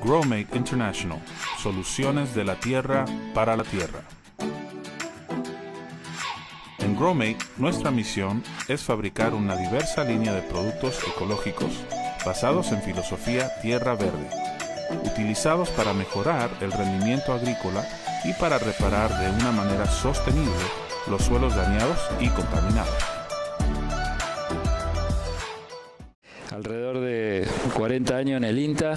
Growmate International, soluciones de la tierra para la tierra. En Growmate, nuestra misión es fabricar una diversa línea de productos ecológicos basados en filosofía tierra verde, utilizados para mejorar el rendimiento agrícola y para reparar de una manera sostenible los suelos dañados y contaminados. Alrededor de 40 años en el INTA,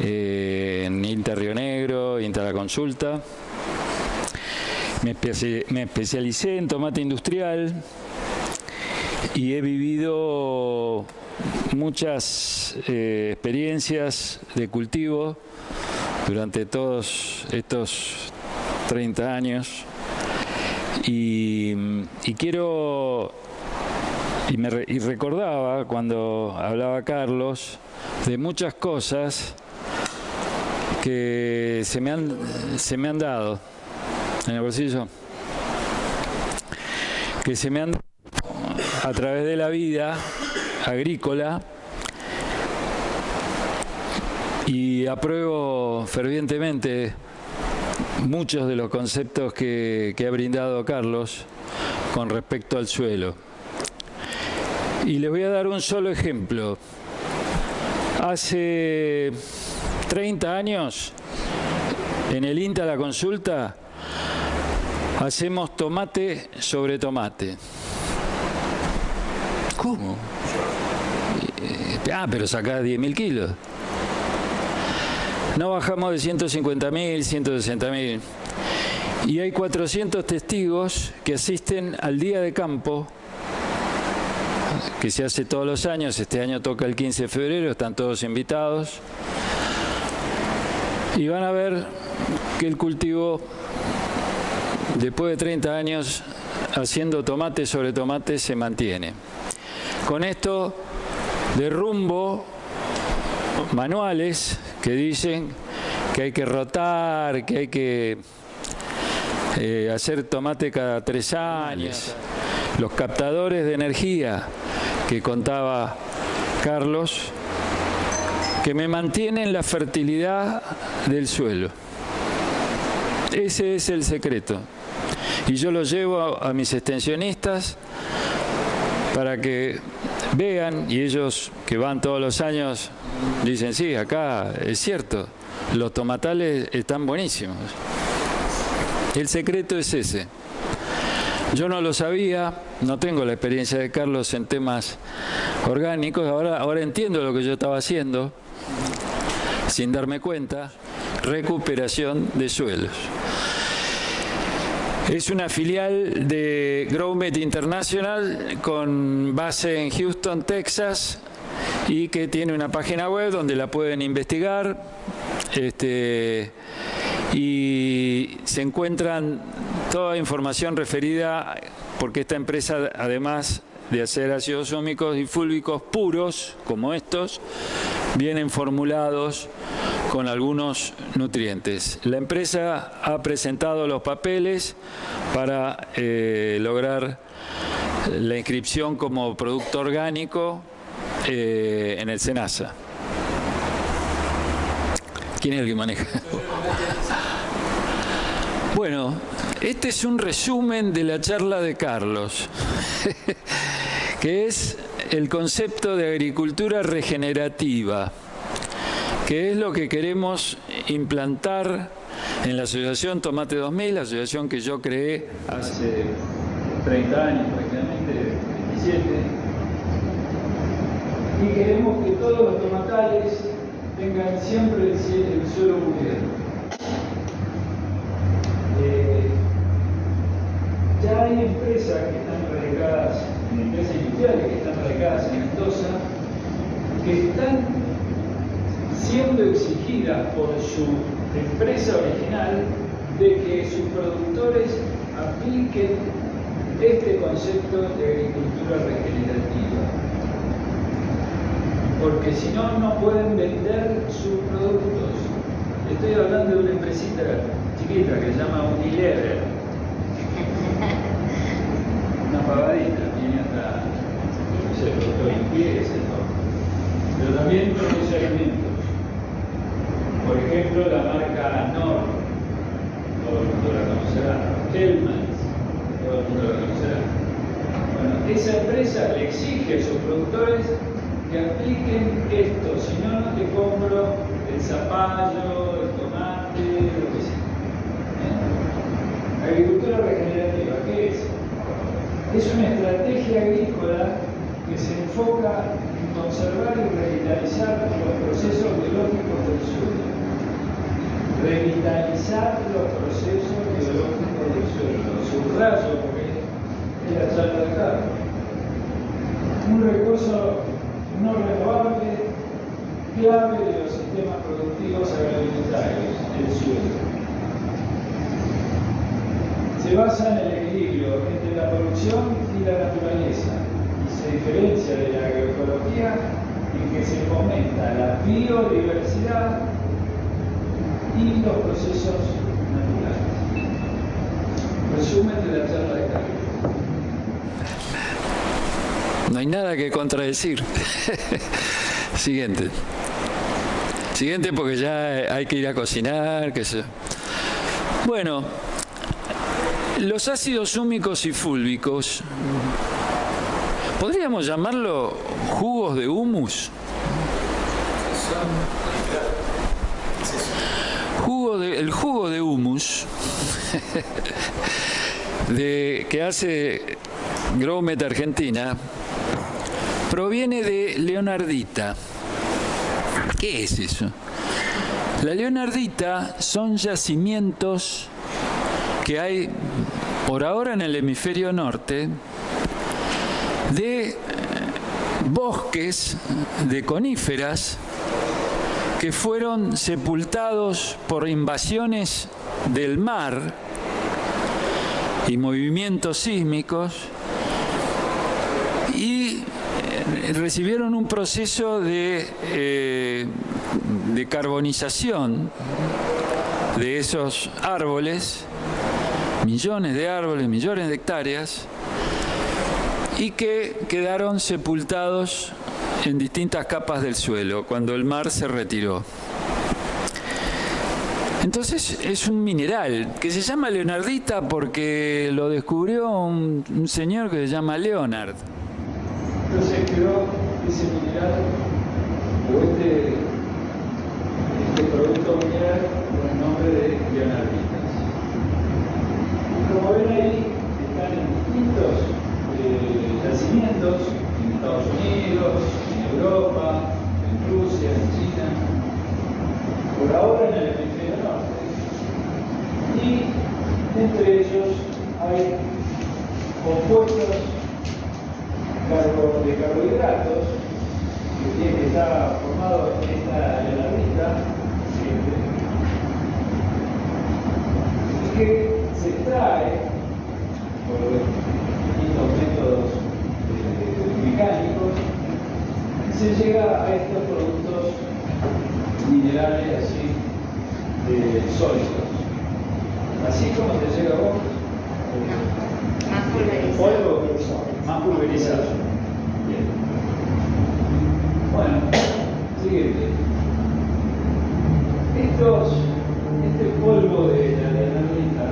en INTA Río Negro, INTA La Consulta. Me especialicé en tomate industrial y he vivido muchas experiencias de cultivo durante todos estos 30 años y quiero y recordaba cuando hablaba Carlos de muchas cosas que se me han dado en el bolsillo, que se me han dado a través de la vida agrícola, y apruebo fervientemente muchos de los conceptos que ha brindado Carlos con respecto al suelo. Y les voy a dar un solo ejemplo. Hace 30 años, en el INTA La Consulta, hacemos tomate sobre tomate. ¿Cómo? Pero sacás 10.000 kilos. No bajamos de 150.000, 160.000. Y hay 400 testigos que asisten al día de campo, que se hace todos los años. Este año toca el 15 de febrero, están todos invitados. Y van a ver que el cultivo, después de 30 años haciendo tomate sobre tomate, se mantiene. Con esto derrumbo manuales que dicen que hay que rotar, que hay que hacer tomate cada 3 años. Los captadores de energía que contaba Carlos, que me mantienen la fertilidad del suelo. Ese es el secreto. Y yo lo llevo a mis extensionistas para que vean, y ellos que van todos los años dicen, sí, acá es cierto, los tomatales están buenísimos. El secreto es ese. Yo no lo sabía, no tengo la experiencia de Carlos en temas orgánicos, ahora entiendo lo que yo estaba haciendo, sin darme cuenta, recuperación de suelos. Es una filial de Growmate International con base en Houston, Texas, y que tiene una página web donde la pueden investigar, y se encuentran toda información referida, porque esta empresa, además de hacer ácidos húmicos y fúlvicos puros, como estos, vienen formulados con algunos nutrientes. La empresa ha presentado los papeles para lograr la inscripción como producto orgánico en el SENASA. ¿Quién es el que maneja? Bueno, este es un resumen de la charla de Carlos, que es el concepto de agricultura regenerativa, que es lo que queremos implantar en la Asociación Tomate 2000, la asociación que yo creé hace 30 años, prácticamente 27. Y queremos que todos los tomatales tengan siempre el suelo cubierto. Ya hay empresas que están radicadas, empresas industriales que están radicadas en Mendoza, que están siendo exigidas por su empresa original de que sus productores apliquen este concepto de agricultura regenerativa. Porque si no, no pueden vender sus productos. Estoy hablando de una empresita chiquita que se llama Unilever. Una pavadita, tiene hasta, no sé, producto de limpieza y todo. Pero también produce alimentos. Por ejemplo, la marca Nord, todo el mundo la conocerá, Hellmann's, todo el mundo la conocerá. Bueno, esa empresa le exige a sus productores que apliquen esto, si no, no te compro el zapallo, el tomate, lo que sea. Agricultura regenerativa, ¿qué es? Es una estrategia agrícola que se enfoca en conservar y revitalizar los procesos biológicos del suelo. Revitalizar los procesos biológicos del suelo. Subrayo porque es la charla de carbono. Un recurso no renovable, clave de los sistemas productivos agroalimentarios, el suelo. Se basa en el equilibrio entre la producción y la naturaleza y se diferencia de la agroecología en que se fomenta la biodiversidad y los procesos naturales. Resumen de la charla de carbono. No hay nada que contradecir. Siguiente. Siguiente porque ya hay que ir a cocinar, qué sé yo. Bueno, los ácidos húmicos y fúlvicos, ¿podríamos llamarlo jugos de humus? El jugo de humus que hace Growmet Argentina proviene de leonardita. ¿Qué es eso? La leonardita son yacimientos que hay por ahora en el hemisferio norte de bosques de coníferas que fueron sepultados por invasiones del mar y movimientos sísmicos y recibieron un proceso de carbonización de esos árboles, millones de árboles, millones de hectáreas, y que quedaron sepultados en distintas capas del suelo cuando el mar se retiró. Entonces es un mineral que se llama leonardita porque lo descubrió un señor que se llama Leonard. Entonces quedó ese mineral o este producto mineral con el nombre de leonarditas. Y como ven ahí, están en distintos yacimientos en Estados Unidos, en Europa, en Rusia, en China, por ahora en el hemisferio norte. Y entre ellos hay compuestos de carbohidratos que está formado en esta leonardita y que se extrae por distintos métodos mecánicos y se llega a estos productos minerales así sólidos, así como te llega a vos polvo más pulverizado. Bien. Bueno, siguiente. Este polvo de la leonardita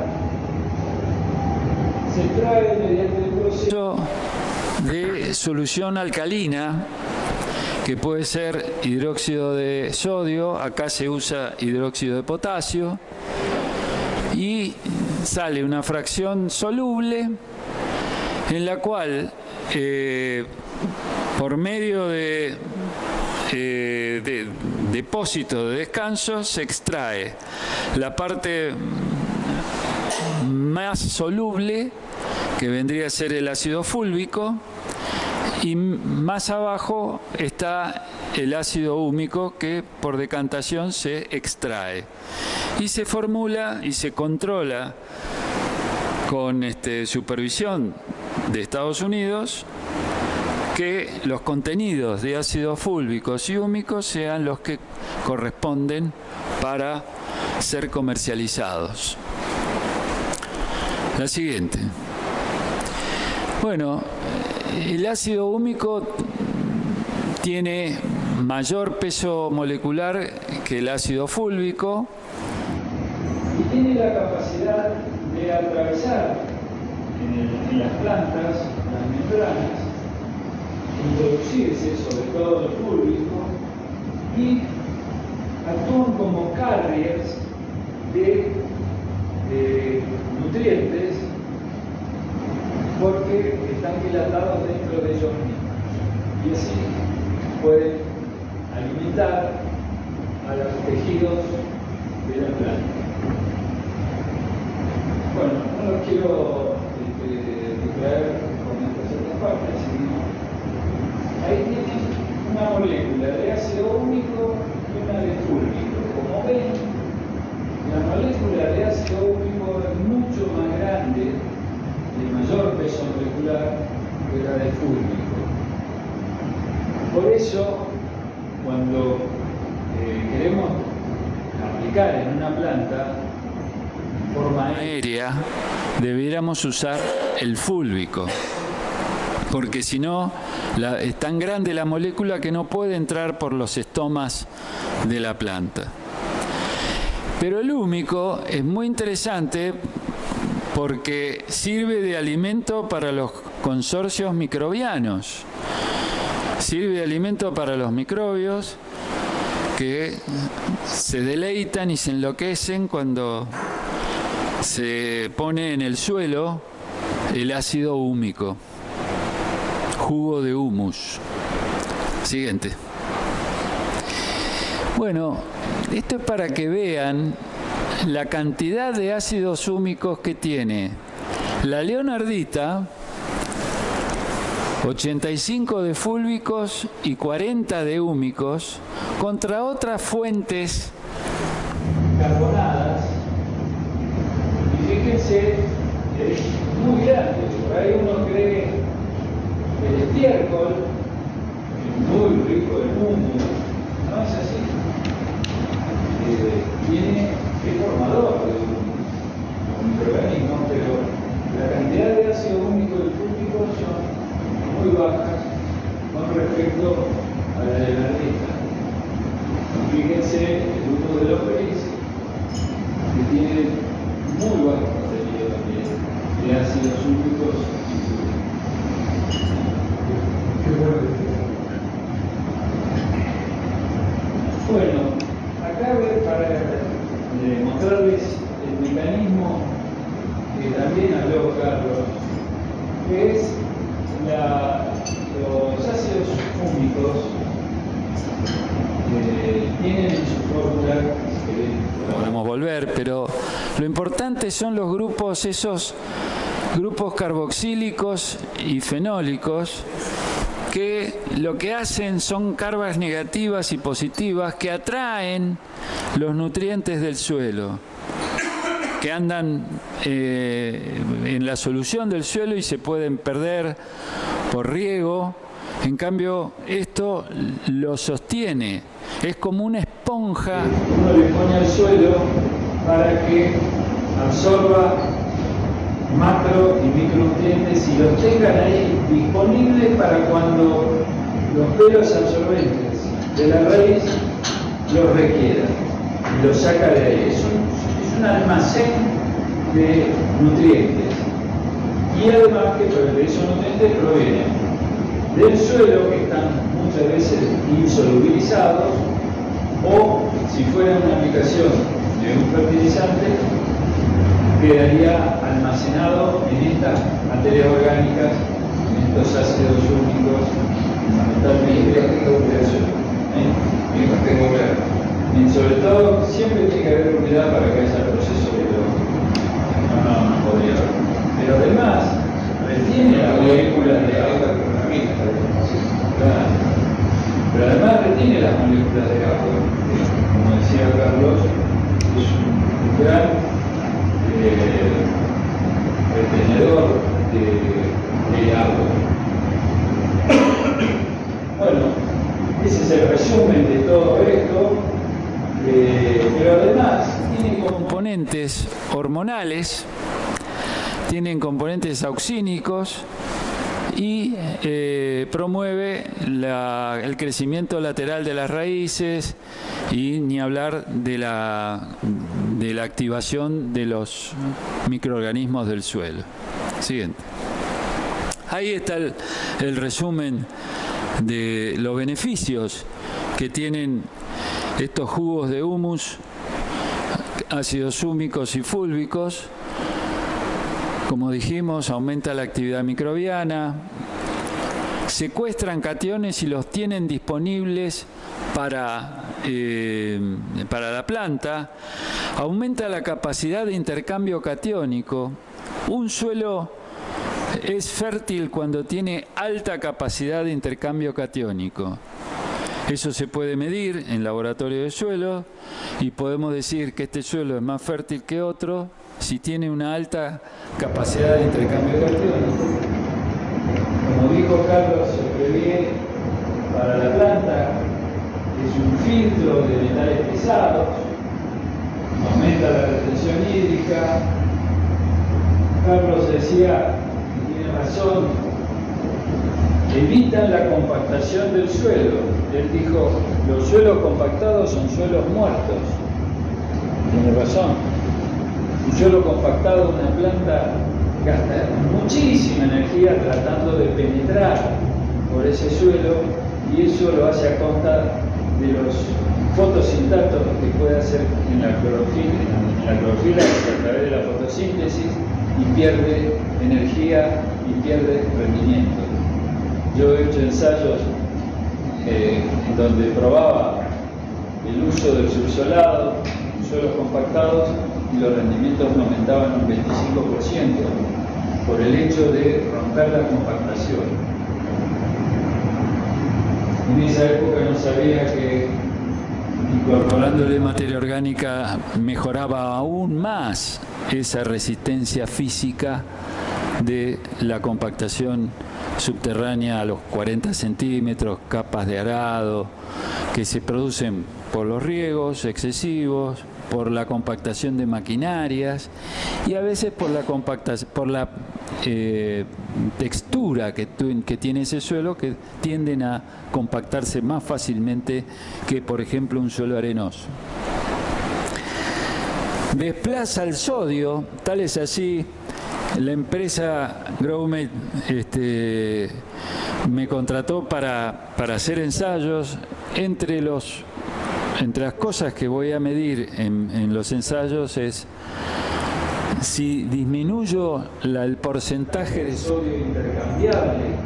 se extrae mediante el proceso De solución alcalina, que puede ser hidróxido de sodio, acá se usa hidróxido de potasio, y sale una fracción soluble en la cual por medio de depósito de descanso se extrae la parte más soluble, que vendría a ser el ácido fúlvico, y más abajo está el ácido húmico que por decantación se extrae y se formula y se controla con supervisión de Estados Unidos que los contenidos de ácidos fúlvicos y húmicos sean los que corresponden para ser comercializados. La siguiente. Bueno, el ácido húmico tiene mayor peso molecular que el ácido fúlvico y tiene la capacidad de atravesar en las plantas las membranas, introducirse sobre todo el fúlvico y actúan como carriers de nutrientes porque están dilatados dentro de ellos mismos y así pueden alimentar a los tejidos de la planta. Bueno, no los quiero distraer con estas otras partes, sino ahí tienen una molécula de ácido úmico y una de fúlvico. Como ven, la molécula de ácido úmico es mucho más grande, de mayor peso molecular que la de fúlvico. Por eso, cuando queremos aplicar en una planta en forma aérea, debiéramos usar el fúlvico, porque si no, es tan grande la molécula que no puede entrar por los estomas de la planta. Pero el húmico es muy interesante porque sirve de alimento para los consorcios microbianos. Sirve de alimento para los microbios que se deleitan y se enloquecen cuando se pone en el suelo el ácido húmico, jugo de humus. Siguiente. Bueno, esto es para que vean la cantidad de ácidos húmicos que tiene la leonardita, 85 de fúlvicos y 40 de húmicos, contra otras fuentes carbonadas. Y fíjense, es muy grande. Por ahí uno cree que el estiércol es muy rico en humus. No es así. Es formador de un microorganismo, pero la cantidad de ácido úmico y fúlvico son muy bajas con respecto a la de la lista. Fíjense el humo de los peces, que tiene muy bajo contenido de ácidos úmicos y fúlvicos. Bueno, acá para mostrarles el mecanismo que también habló Carlos, que es los ácidos húmicos tienen en su fórmula, podemos volver, pero lo importante son los grupos, esos grupos carboxílicos y fenólicos, que lo que hacen son cargas negativas y positivas que atraen los nutrientes del suelo, que andan en la solución del suelo y se pueden perder por riego. En cambio, esto lo sostiene, es como una esponja. Uno le pone al suelo para que absorba macro y micronutrientes y los tengan ahí disponibles para cuando los pelos absorbentes de la raíz los requieran y los saca de ahí. Es un almacén de nutrientes y además que esos nutrientes provienen del suelo, que están muchas veces insolubilizados, o si fuera una aplicación de un fertilizante, quedaría almacenado en estas materias orgánicas, en estos ácidos úmicos, fundamentalmente del suelo. Sobre todo, siempre tiene que haber humedad para que haya el proceso, pero no podría haber. Pero además, retiene las moléculas de agua. Claro. Pero además retiene las moléculas de agua. Como decía Carlos, es un gran retenedor de agua. Bueno, ese es el resumen de todo esto, pero además tiene componentes hormonales, tienen componentes auxínicos, y promueve el crecimiento lateral de las raíces y ni hablar de la activación de los microorganismos del suelo. Siguiente. Ahí está el resumen de los beneficios que tienen estos jugos de humus, ácidos húmicos y fúlvicos. Como dijimos, aumenta la actividad microbiana, secuestran cationes y los tienen disponibles para la planta, aumenta la capacidad de intercambio catiónico. Un suelo es fértil cuando tiene alta capacidad de intercambio catiónico. Eso se puede medir en laboratorio de suelo y podemos decir que este suelo es más fértil que otro si tiene una alta capacidad de intercambio catiónico. Como dijo Carlos, se prevé para la planta, es un filtro de metales pesados, aumenta la retención hídrica. Carlos decía, y tiene razón, evitan la compactación del suelo. Él dijo, los suelos compactados son suelos muertos. Tiene razón. Un suelo compactado, una planta gasta muchísima energía tratando de penetrar por ese suelo y eso lo hace a costa de los fotosintatos que puede hacer en la clorofila a través de la fotosíntesis y pierde energía y pierde rendimiento. Yo he hecho ensayos donde probaba el uso del subsolado en suelos compactados y los rendimientos aumentaban un 25% por el hecho de romper la compactación. En esa época no sabía que incorporándole materia orgánica mejoraba aún más esa resistencia física de la compactación subterránea a los 40 centímetros, capas de arado que se producen por los riegos excesivos, por la compactación de maquinarias y a veces por la textura que tiene ese suelo, que tienden a compactarse más fácilmente que, por ejemplo, un suelo arenoso. Desplaza el sodio, tal es así. La empresa Growmate me contrató para hacer ensayos. Entre las cosas que voy a medir en los ensayos es si disminuyo el porcentaje de sodio intercambiable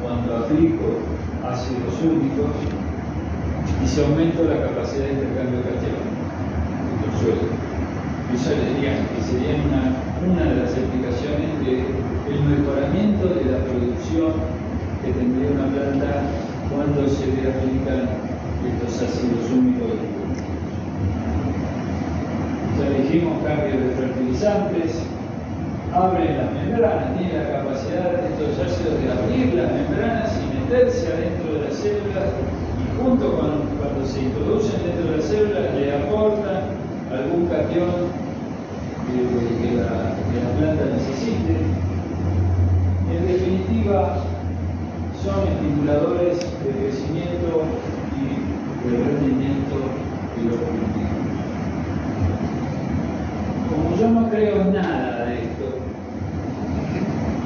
cuando aplico ácidos húmicos y si aumento la capacidad de intercambio catiónico del suelo. Eso sería una de las explicaciones del mejoramiento de la producción que tendría una planta cuando se le aplican estos ácidos húmicos. Ya dijimos, cambio de fertilizantes, abren las membranas, tienen la capacidad de estos ácidos de abrir las membranas y meterse adentro de las células y junto con cuando se introducen dentro de las células le aportan algún catión que la planta necesite. En definitiva, son estimuladores de crecimiento y de rendimiento de los cultivos. Como yo no creo en nada de esto,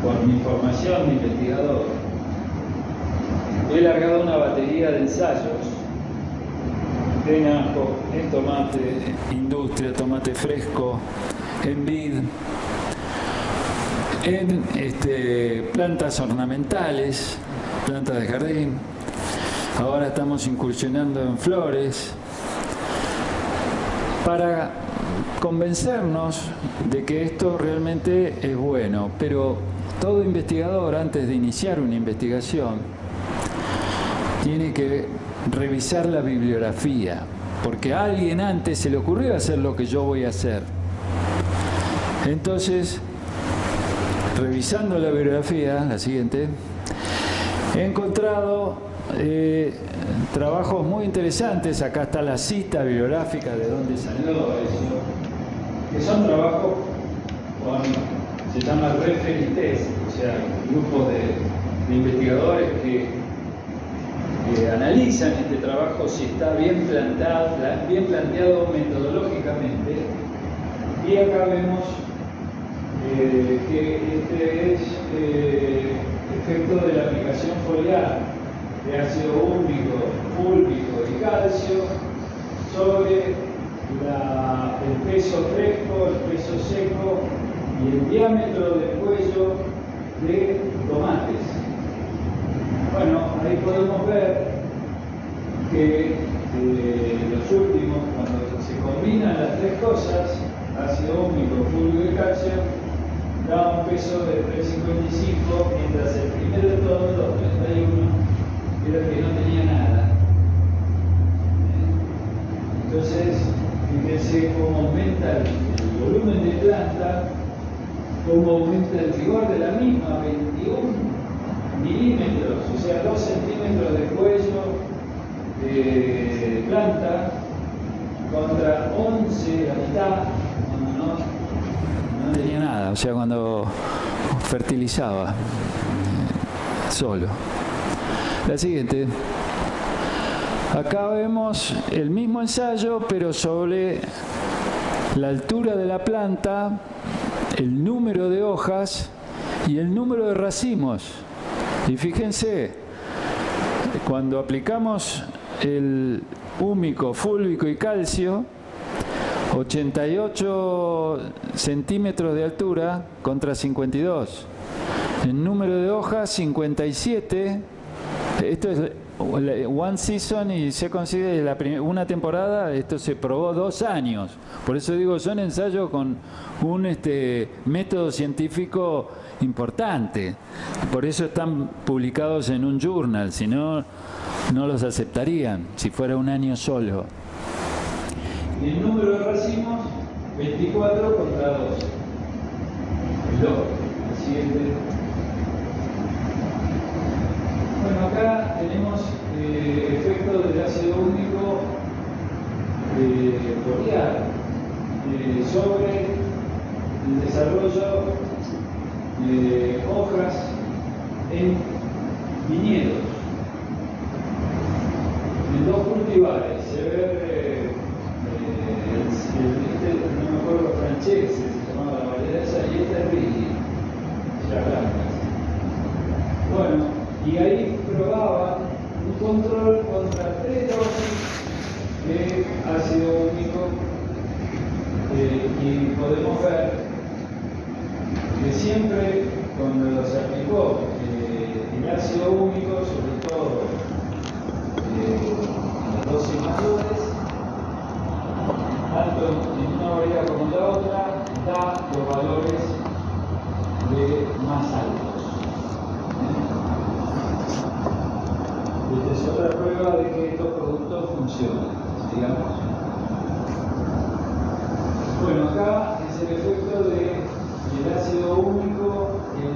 por mi formación de investigador, he largado una batería de ensayos en ajo, en tomate, industria, tomate fresco, en vid, en plantas ornamentales, plantas de jardín. Ahora estamos incursionando en flores para convencernos de que esto realmente es bueno. Pero todo investigador, antes de iniciar una investigación, tiene que revisar la bibliografía, porque a alguien antes se le ocurrió hacer lo que yo voy a hacer. Entonces, revisando la bibliografía, la siguiente, he encontrado trabajos muy interesantes. Acá está la cita bibliográfica de dónde salió eso, que son trabajos se llama referee test, o sea, grupos de investigadores que analizan este trabajo si está bien planteado metodológicamente. Y acá vemos que este es efecto de la aplicación foliar de ácido húmico, fúlvico y calcio sobre el peso fresco, el peso seco y el diámetro del cuello de tomates. Bueno, ahí podemos ver que los últimos, cuando se combinan las tres cosas, ácido húmico, fúlvico y calcio, da un peso de 3,55, mientras el primero de todos, 2,31, era el que no tenía nada. Entonces, fíjense cómo aumenta el volumen de planta, cómo aumenta el rigor de la misma, 21 milímetros, o sea, 2 centímetros de cuello de planta contra 11, la mitad, cuando no tenía nada, o sea, cuando fertilizaba solo. La siguiente. Acá vemos el mismo ensayo, pero sobre la altura de la planta, el número de hojas y el número de racimos. Y fíjense, cuando aplicamos el húmico, fúlvico y calcio, 88 centímetros de altura contra 52. El número de hojas, 57. Esto es one season y se considera una temporada. Esto se probó 2 años. Por eso digo, son ensayos con un método científico importante. Por eso están publicados en un journal. Si no, no los aceptarían si fuera un año solo. Y el número de racimos, 24 contra 2. El siguiente. Bueno, acá tenemos efecto del ácido húmico foliar sobre el desarrollo de hojas en viñedos. En 2 cultivares se ve no me acuerdo, francés, se llamaba la variedad esa, y esta es Rigi, las blancas. Bueno, y ahí probaba un control contra 3 dosis de ácido húmico y podemos ver que siempre cuando se aplicó el ácido húmico, sobre todo en las dosis mayores, tanto en una variedad como en la otra, da los valores más altos. Esta es otra prueba de que estos productos funcionan, digamos. Bueno, acá es el efecto del ácido húmico en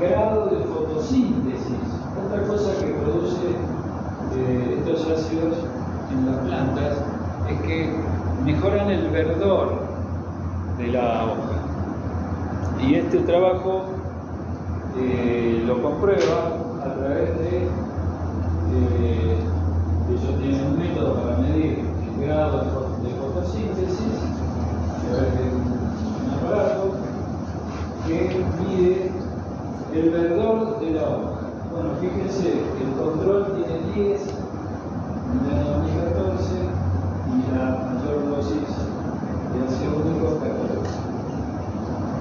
grado de fotosíntesis. Otra cosa que produce estos ácidos en las plantas es que mejoran el verdor de la hoja. Y este trabajo lo comprueba a través de ellos tienen un método para medir el grado de fotosíntesis, a través de un aparato que mide el verdor de la hoja. Bueno, fíjense, el control tiene 10 en el año 2014 y la mayor dosis de ácido húmico 14.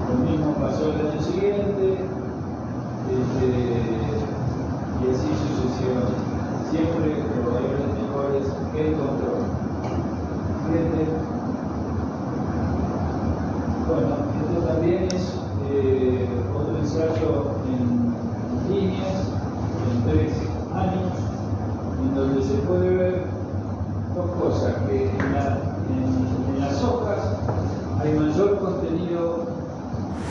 Lo mismo pasó el año siguiente y así sucesivamente. Siempre los valores mejores que el control. Siguiente. Bueno, esto también es otro ensayo en líneas, en 3 años, en donde se puede ver 2 cosas, que en las hojas hay mayor contenido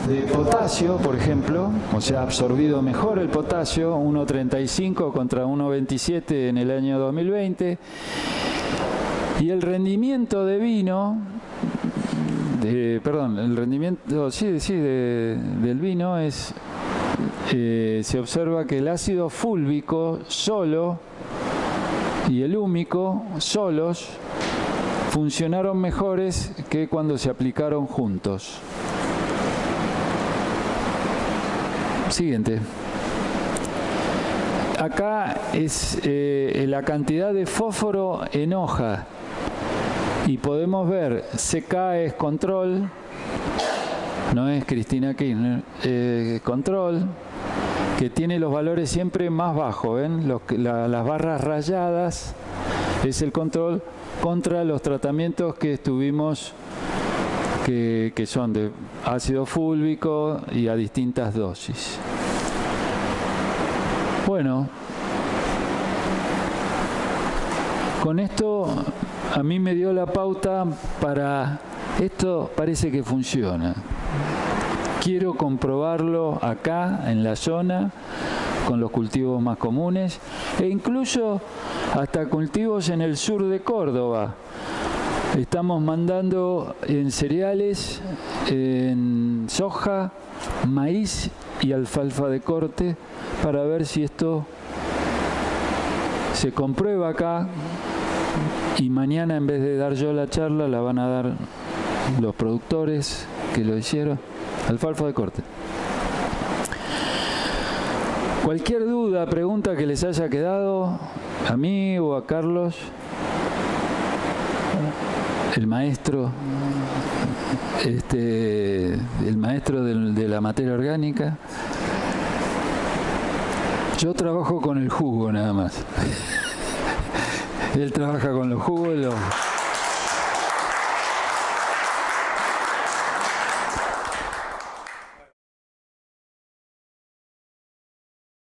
de potasio, por ejemplo, o sea, absorbido mejor el potasio, 1,35 contra 1,27 en el año 2020, y el rendimiento de vino, el rendimiento del vino es se observa que el ácido fúlvico solo y el húmico solos funcionaron mejores que cuando se aplicaron juntos. Siguiente. Acá es la cantidad de fósforo en hoja y podemos ver, CK es control, no es Cristina Kirchner, control, que tiene los valores siempre más bajos, ¿ven? Las barras rayadas es el control contra los tratamientos que estuvimos, que son de ácido fúlvico y a distintas dosis. Bueno, con esto a mí me dio la pauta para... Esto parece que funciona. Quiero comprobarlo acá, en la zona, con los cultivos más comunes, e incluso hasta cultivos en el sur de Córdoba. Estamos mandando en cereales, en soja, maíz y alfalfa de corte, para ver si esto se comprueba acá, y mañana, en vez de dar yo la charla, la van a dar los productores que lo hicieron. Alfalfa de corte. Cualquier duda, pregunta que les haya quedado, a mí o a Carlos, el maestro, el maestro de la materia orgánica. Yo trabajo con el jugo nada más. Él trabaja con los jugos y los...